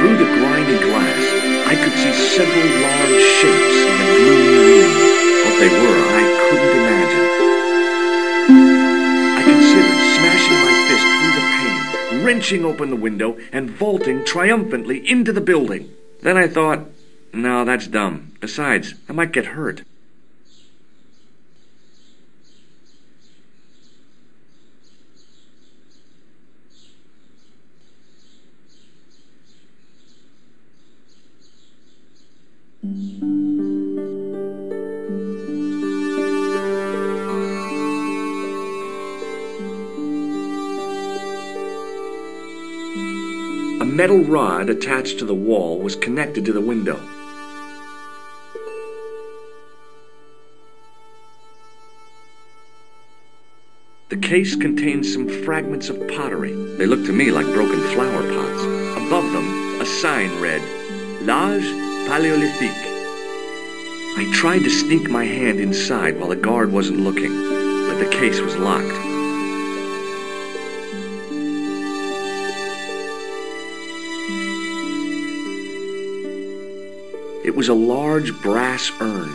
Through the grimy glass, I could see several large shapes in the gloomy room. What they were, I couldn't imagine. I considered smashing my fist through the pane, wrenching open the window, and vaulting triumphantly into the building. Then I thought, no, that's dumb. Besides, I might get hurt. A metal rod attached to the wall was connected to the window. The case contained some fragments of pottery. They looked to me like broken flower pots. Above them, a sign read, L'Age Paléolithique. I tried to sneak my hand inside while the guard wasn't looking, but the case was locked. It was a large brass urn.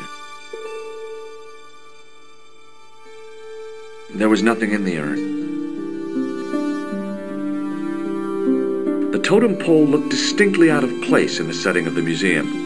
There was nothing in the urn. The totem pole looked distinctly out of place in the setting of the museum.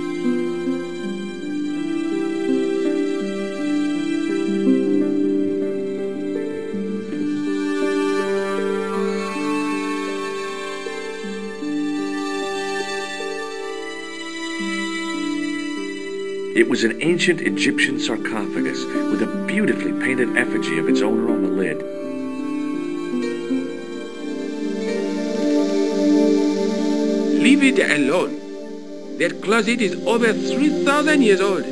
It was an ancient Egyptian sarcophagus with a beautifully painted effigy of its owner on the lid. Leave it alone. That closet is over 3,000 years old.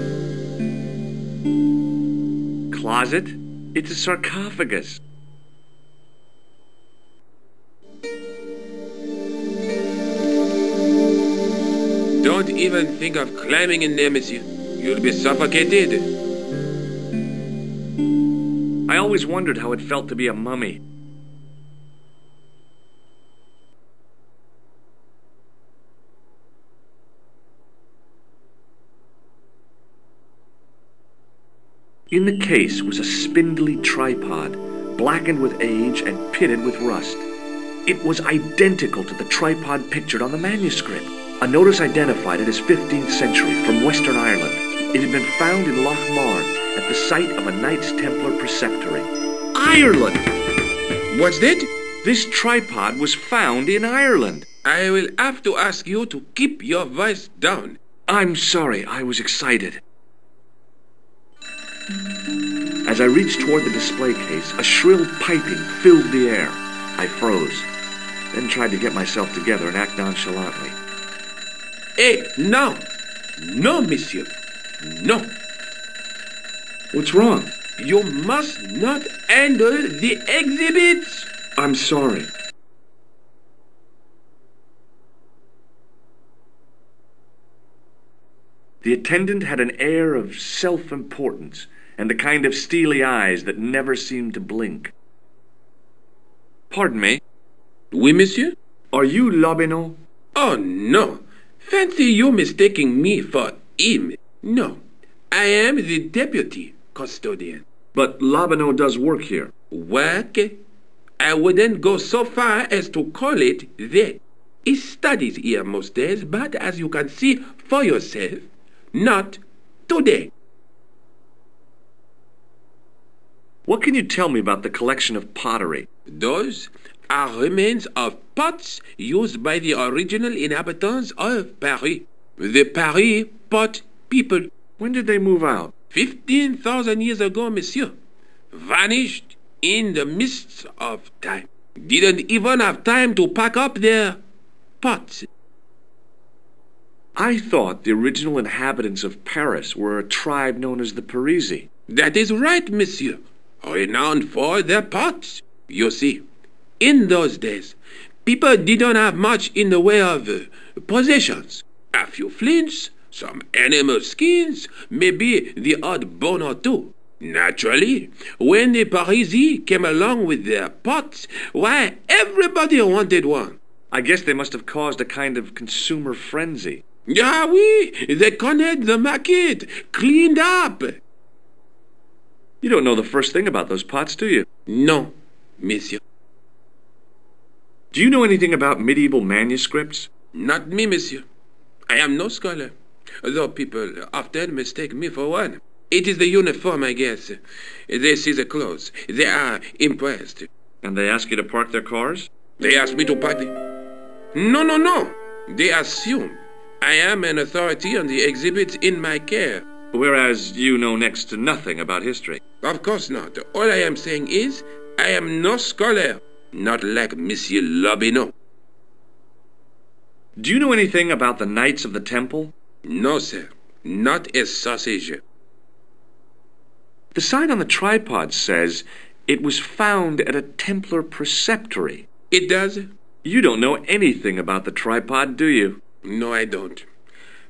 Closet? It's a sarcophagus. Don't even think of climbing in there, monsieur. You'll be suffocated. I always wondered how it felt to be a mummy. In the case was a spindly tripod, blackened with age and pitted with rust. It was identical to the tripod pictured on the manuscript. A notice identified it as 15th century from Western Ireland. It had been found in Loch Marn at the site of a Knights Templar preceptory. Ireland! What's that? This tripod was found in Ireland. I will have to ask you to keep your voice down. I'm sorry, I was excited. As I reached toward the display case, a shrill piping filled the air. I froze, then tried to get myself together and act nonchalantly. Hey, no! No, monsieur. No. What's wrong? You must not handle the exhibits. I'm sorry. The attendant had an air of self-importance and the kind of steely eyes that never seemed to blink. Pardon me? Oui, monsieur? Are you Lobineau? Oh, no. Fancy you mistaking me for him. No. I am the deputy custodian. But Lobineau does work here. Work? I wouldn't go so far as to call it that. He studies here most days, but as you can see for yourself, not today. What can you tell me about the collection of pottery? Those are remains of pots used by the original inhabitants of Paris. The Paris pot people. When did they move out? 15,000 years ago, monsieur. Vanished in the mists of time. Didn't even have time to pack up their pots. I thought the original inhabitants of Paris were a tribe known as the Parisi. That is right, monsieur. Renowned for their pots. You see, in those days, people didn't have much in the way of possessions. A few flints, some animal skins, maybe the odd bone or two. Naturally, when the Parisi came along with their pots, why, everybody wanted one. I guess they must have caused a kind of consumer frenzy. Ah oui, they connect the market, cleaned up. You don't know the first thing about those pots, do you? No, monsieur. Do you know anything about medieval manuscripts? Not me, monsieur. I am no scholar, though people often mistake me for one. It is the uniform, I guess. They see the clothes. They are impressed. And they ask you to park their cars? They ask me to park the... No. They assume I am an authority on the exhibits in my care. Whereas you know next to nothing about history. Of course not. All I am saying is, I am no scholar. Not like Monsieur Lobineau. Do you know anything about the Knights of the Temple? No, sir. Not a sausage. The sign on the tripod says it was found at a Templar preceptory. It does? You don't know anything about the tripod, do you? No, I don't.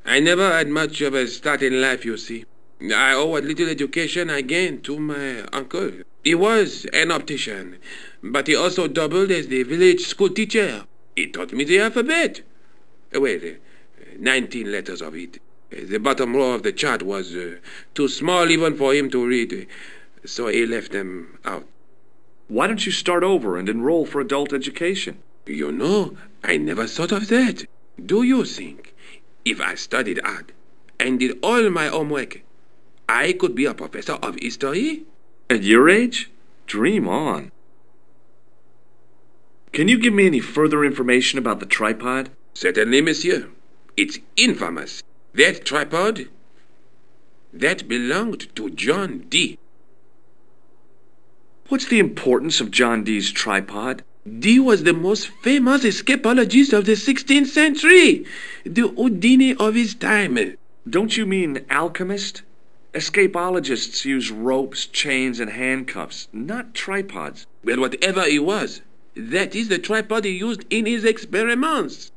I never had much of a start in life, you see. I owe what little education I gained to my uncle. He was an optician, but he also doubled as the village school teacher. He taught me the alphabet. Well, 19 letters of it. The bottom row of the chart was too small even for him to read, so he left them out. Why don't you start over and enroll for adult education? You know, I never thought of that. Do you think if I studied hard and did all my homework, I could be a professor of history? At your age? Dream on. Can you give me any further information about the tripod? Certainly, monsieur. It's infamous. That tripod, that belonged to John Dee. What's the importance of John Dee's tripod? Dee was the most famous escapologist of the 16th century, the Houdini of his time. Don't you mean alchemist? Escapologists use ropes, chains, and handcuffs, not tripods. Well, whatever he was, that is the tripod he used in his experiments.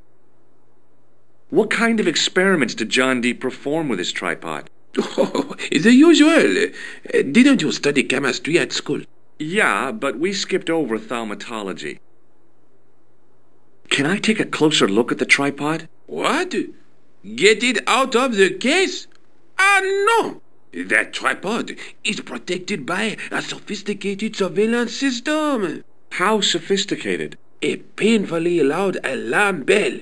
What kind of experiments did John Dee perform with his tripod? Oh, the usual. Didn't you study chemistry at school? Yeah, but we skipped over thaumatology. Can I take a closer look at the tripod? What? Get it out of the case? Ah, no! That tripod is protected by a sophisticated surveillance system. How sophisticated? A painfully loud alarm bell.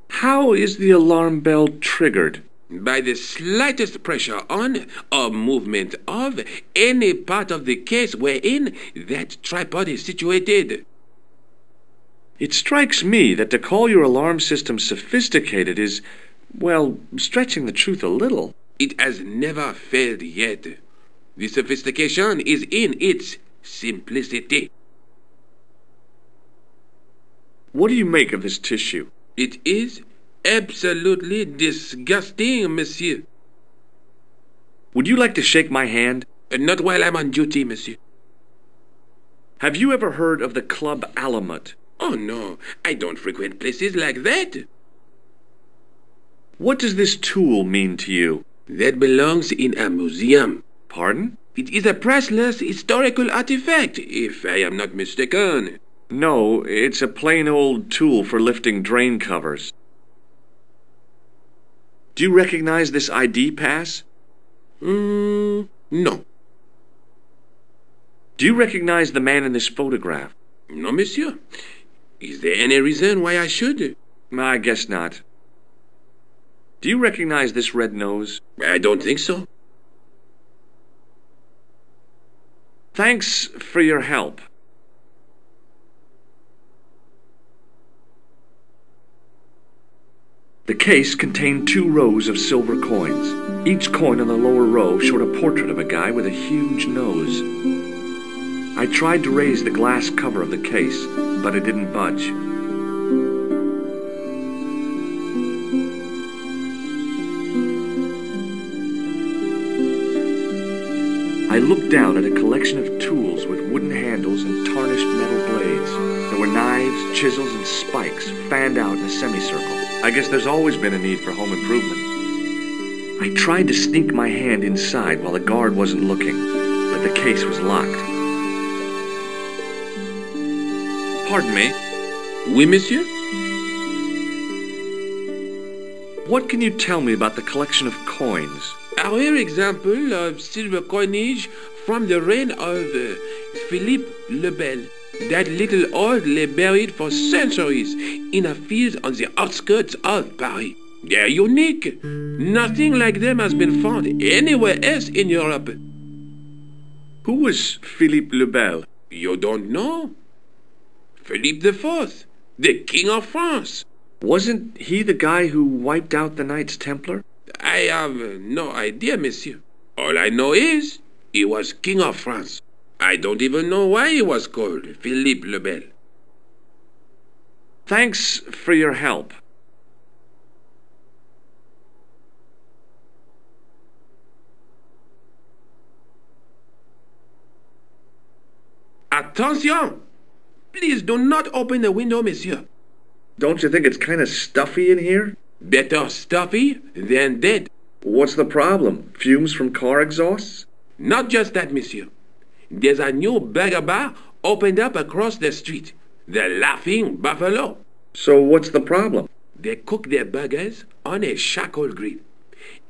How is the alarm bell triggered? By the slightest pressure on or movement of any part of the case wherein that tripod is situated. It strikes me that to call your alarm system sophisticated is, well, stretching the truth a little. It has never failed yet. The sophistication is in its simplicity. What do you make of this tissue? It is absolutely disgusting, monsieur. Would you like to shake my hand? Not while I'm on duty, monsieur. Have you ever heard of the Club Alamut? Oh, no. I don't frequent places like that. What does this tool mean to you? That belongs in a museum. Pardon? It is a priceless historical artifact, if I am not mistaken. No, it's a plain old tool for lifting drain covers. Do you recognize this ID pass? No. Do you recognize the man in this photograph? No, monsieur. Is there any reason why I should? I guess not. Do you recognize this red nose? I don't think so. Thanks for your help. The case contained 2 rows of silver coins. Each coin on the lower row showed a portrait of a guy with a huge nose. I tried to raise the glass cover of the case, but it didn't budge. I looked down at a collection of tools with wooden handles and tarnished metal blades. There were knives, chisels, and spikes fanned out in a semicircle. I guess there's always been a need for home improvement. I tried to sneak my hand inside while the guard wasn't looking, but the case was locked. Pardon me. Oui, monsieur? What can you tell me about the collection of coins? A rare example of silver coinage from the reign of Philippe le Bel. That little old lay buried for centuries in a field on the outskirts of Paris. They're unique. Nothing like them has been found anywhere else in Europe. Who was Philippe le Bel? You don't know? Philippe IV, the King of France. Wasn't he the guy who wiped out the Knights Templar? I have no idea, monsieur. All I know is he was King of France. I don't even know why he was called Philippe le Bel. Thanks for your help. Attention! Please do not open the window, monsieur. Don't you think it's kind of stuffy in here? Better stuffy than dead. What's the problem? Fumes from car exhausts? Not just that, monsieur. There's a new burger bar opened up across the street. The Laughing Buffalo. So what's the problem? They cook their burgers on a charcoal grill,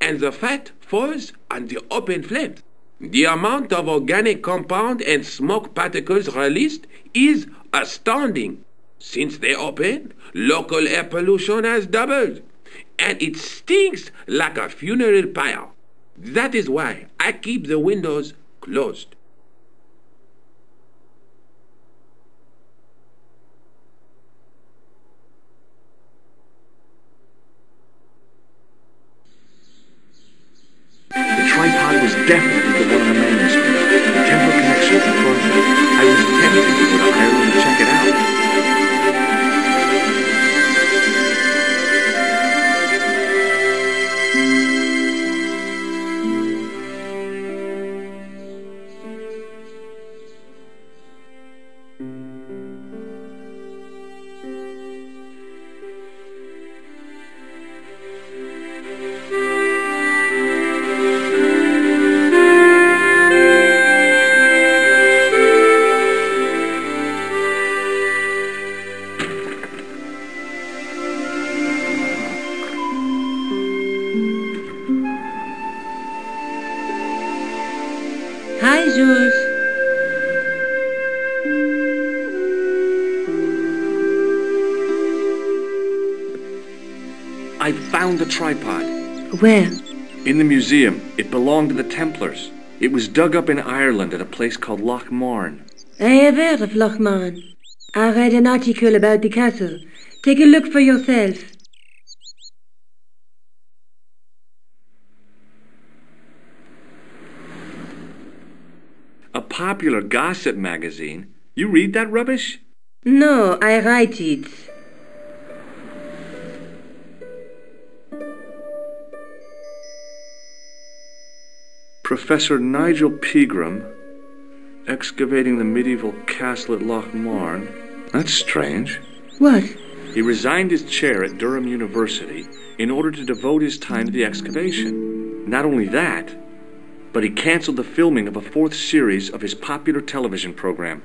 and the fat falls on the open flames. The amount of organic compound and smoke particles released is astounding. Since they opened, local air pollution has doubled, and it stinks like a funeral pyre. That is why I keep the windows closed. The tripod was definitely the one on the manuscript. The Templar connection confirmed it. I was tempted to go to Ireland and check it out. Hi, Jules. I found the tripod. Where? In the museum. It belonged to the Templars. It was dug up in Ireland at a place called Loch Marne. I have heard of Loch Marne. I read an article about the castle. Take a look for yourself. A popular gossip magazine? You read that rubbish? No, I write it. Professor Nigel Pegram, excavating the medieval castle at Loch Marne. That's strange. What? He resigned his chair at Durham University in order to devote his time to the excavation. Not only that, but he canceled the filming of a fourth series of his popular television program.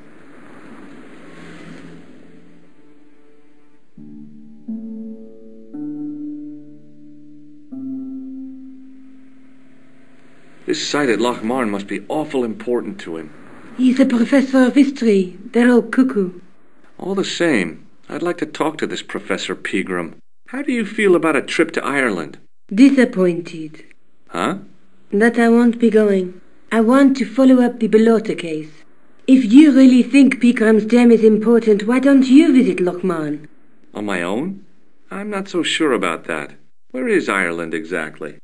This site at Loch Marne must be awful important to him. He's a professor of history. They're all cuckoo. All the same, I'd like to talk to this Professor Pegram. How do you feel about a trip to Ireland? Disappointed. Huh? That I won't be going. I want to follow up the Bellotta case. If you really think Pegram's gem is important, why don't you visit Loch Marne? On my own? I'm not so sure about that. Where is Ireland exactly?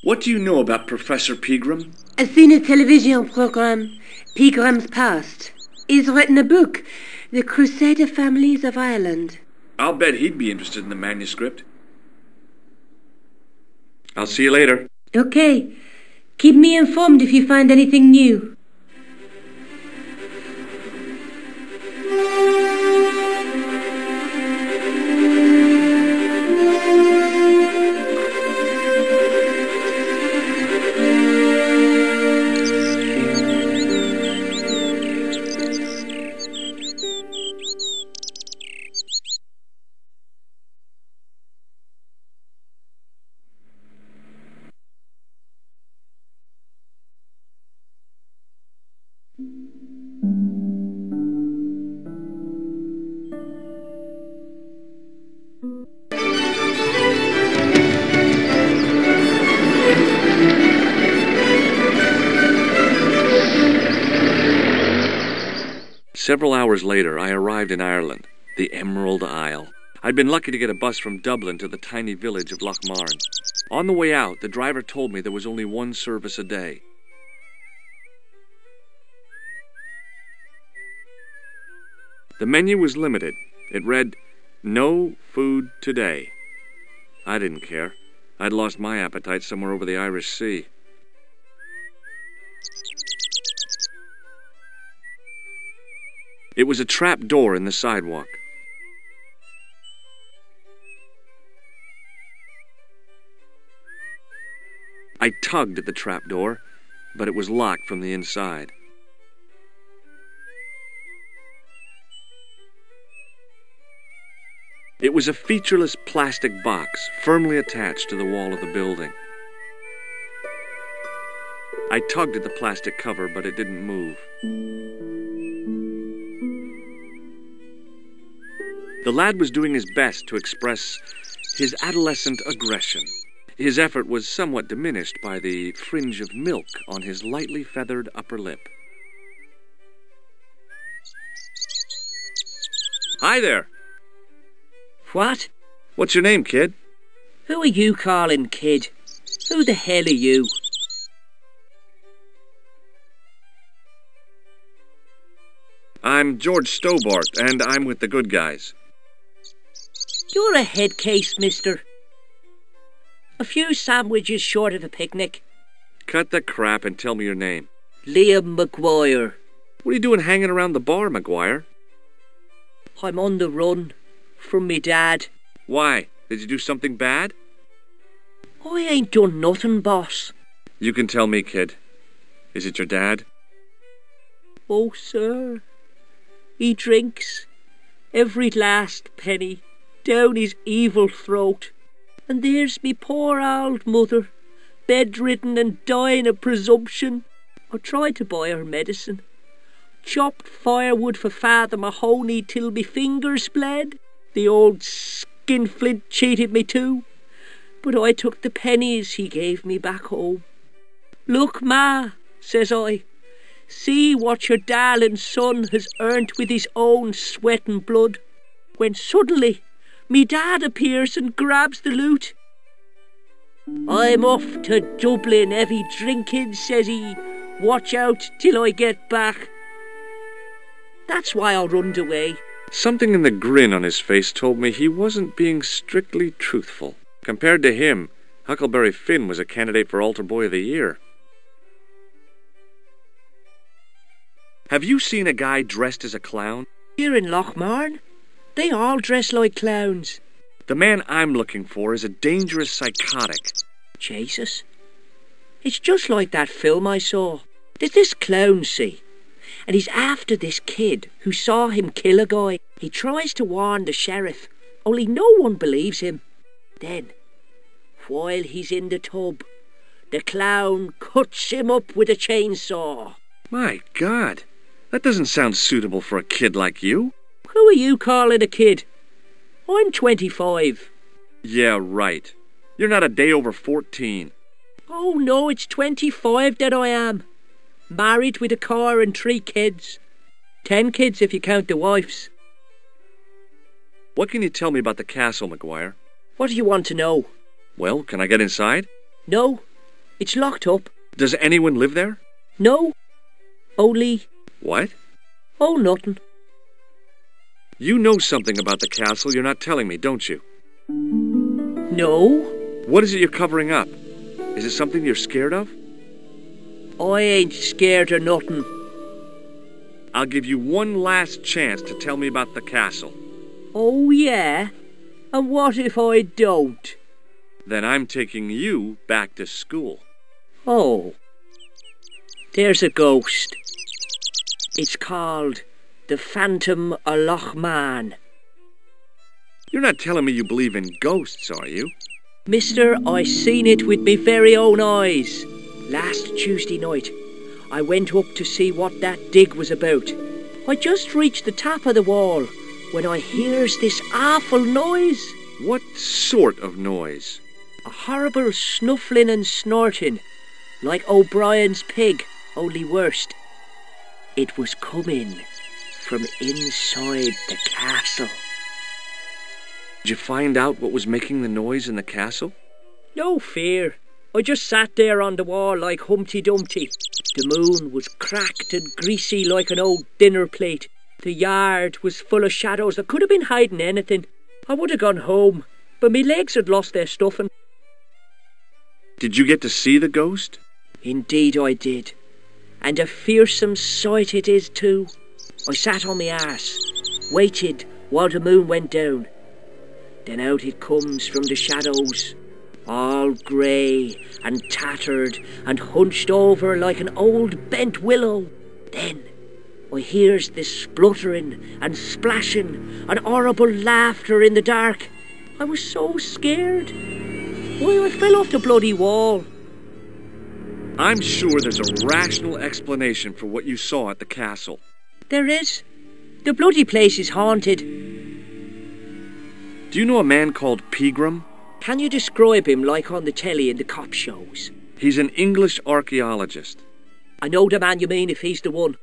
What do you know about Professor Pegram? I've seen a television program, Pegram's Past. He's written a book, The Crusader Families of Ireland. I'll bet he'd be interested in the manuscript. I'll see you later. Okay. Keep me informed if you find anything new. Several hours later, I arrived in Ireland, the Emerald Isle. I'd been lucky to get a bus from Dublin to the tiny village of Lochmarn. On the way out, the driver told me there was only one service a day. The menu was limited. It read, "No food today." I didn't care. I'd lost my appetite somewhere over the Irish Sea. It was a trap door in the sidewalk. I tugged at the trap door, but it was locked from the inside. It was a featureless plastic box firmly attached to the wall of the building. I tugged at the plastic cover, but it didn't move. The lad was doing his best to express his adolescent aggression. His effort was somewhat diminished by the fringe of milk on his lightly feathered upper lip. "Hi there." What? "What's your name, kid?" Who are you calling kid? Who the hell are you? "I'm George Stobart, and I'm with the good guys." You're a head case, mister. A few sandwiches short of a picnic. "Cut the crap and tell me your name." Liam McGuire. "What are you doing hanging around the bar, McGuire?" I'm on the run from me dad. "Why? Did you do something bad?" I ain't done nothing, boss. "You can tell me, kid. Is it your dad?" Oh, sir. He drinks every last penny down his evil throat. And there's me poor old mother, bedridden and dying of presumption. I tried to buy her medicine. Chopped firewood for Father Mahoney till me fingers bled. The old skinflint cheated me too. But I took the pennies he gave me back home. Look, Ma, says I, see what your darling son has earned with his own sweat and blood. When suddenly me dad appears and grabs the loot. I'm off to Dublin, heavy drinking, says he. Watch out till I get back. That's why I runned away. Something in the grin on his face told me he wasn't being strictly truthful. Compared to him, Huckleberry Finn was a candidate for Altar Boy of the Year. Have you seen a guy dressed as a clown? Here in Lochmarn, they all dress like clowns. The man I'm looking for is a dangerous psychotic. Jesus. It's just like that film I saw. There's this clown, see, and he's after this kid who saw him kill a guy. He tries to warn the sheriff, only no one believes him. Then, while he's in the tub, the clown cuts him up with a chainsaw. My God, that doesn't sound suitable for a kid like you. Who are you calling a kid? I'm 25. Yeah, right. You're not a day over 14. Oh no, it's 25 that I am. Married with a car and 3 kids. 10 kids if you count the wives. What can you tell me about the castle, McGuire? What do you want to know? Well, can I get inside? No, it's locked up. Does anyone live there? No, only... What? Oh, nothing. You know something about the castle you're not telling me, don't you? No. What is it you're covering up? Is it something you're scared of? I ain't scared of nothing. I'll give you one last chance to tell me about the castle. Oh, yeah? And what if I don't? Then I'm taking you back to school. Oh. There's a ghost. It's called the Phantom of Lochmarn. You're not telling me you believe in ghosts, are you? Mister, I seen it with me very own eyes. Last Tuesday night, I went up to see what that dig was about. I just reached the top of the wall when I hears this awful noise. What sort of noise? A horrible snuffling and snorting, like O'Brien's pig, only worst. It was coming from inside the castle. Did you find out what was making the noise in the castle? No fear. I just sat there on the wall like Humpty Dumpty. The moon was cracked and greasy like an old dinner plate. The yard was full of shadows. I could have been hiding anything. I would have gone home, but me legs had lost their stuffing. Did you get to see the ghost? Indeed I did. And a fearsome sight it is too. I sat on me arse, waited while the moon went down. Then out it comes from the shadows, all grey and tattered and hunched over like an old bent willow. Then I hears this spluttering and splashing and horrible laughter in the dark. I was so scared. Why, I fell off the bloody wall. I'm sure there's a rational explanation for what you saw at the castle. There is. The bloody place is haunted. Do you know a man called Pegram? Can you describe him like on the telly in the cop shows? He's an English archaeologist. I know the man you mean if he's the one.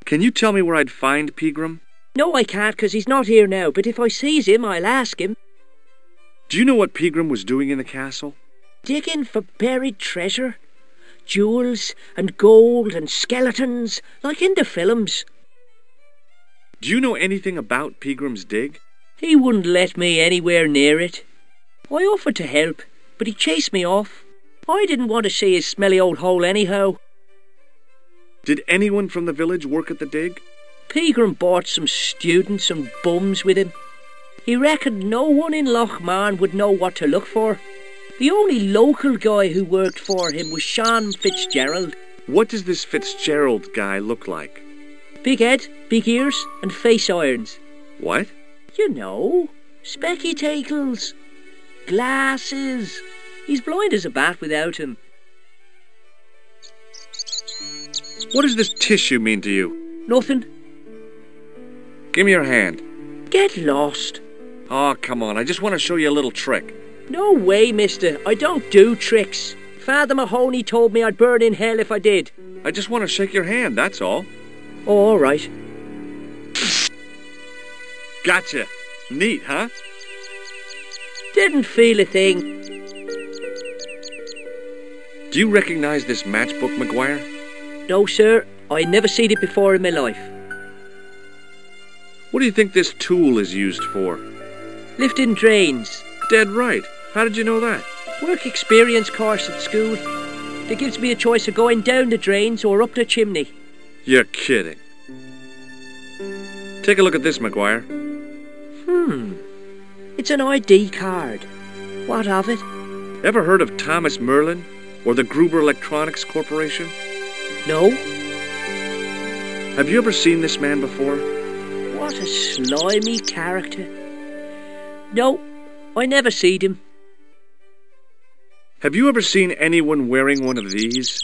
Can you tell me where I'd find Pegram? No, I can't, 'cause he's not here now, but if I sees him, I'll ask him. Do you know what Pegram was doing in the castle? Digging for buried treasure. Jewels and gold and skeletons, like in the films. Do you know anything about Pegram's dig? He wouldn't let me anywhere near it. I offered to help, but he chased me off. I didn't want to see his smelly old hole anyhow. Did anyone from the village work at the dig? Pegram brought some students and bums with him. He reckoned no one in Lochmarn would know what to look for. The only local guy who worked for him was Sean Fitzgerald. What does this Fitzgerald guy look like? Big head, big ears, and face irons. What? You know, spectacles, glasses. He's blind as a bat without him. What does this tissue mean to you? Nothing. Give me your hand. Get lost. Oh, come on, I just want to show you a little trick. No way, mister. I don't do tricks. Father Mahoney told me I'd burn in hell if I did. I just want to shake your hand, that's all. Oh, all right. Gotcha. Neat, huh? Didn't feel a thing. Do you recognize this matchbook, Maguire? No, sir. I never seen it before in my life. What do you think this tool is used for? Lifting drains. Dead right. How did you know that? Work experience course at school. That gives me a choice of going down the drains or up the chimney. You're kidding. Take a look at this, Maguire. It's an ID card. What of it? Ever heard of Thomas Merlin or the Gruber Electronics Corporation? No. Have you ever seen this man before? What a slimy character. No, I never seed him. Have you ever seen anyone wearing one of these?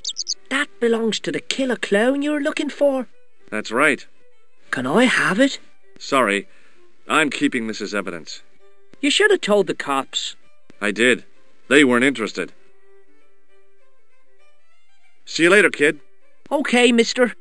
That belongs to the killer clown you're looking for. That's right. Can I have it? Sorry, I'm keeping this as evidence. You should have told the cops. I did. They weren't interested. See you later, kid. Okay, mister.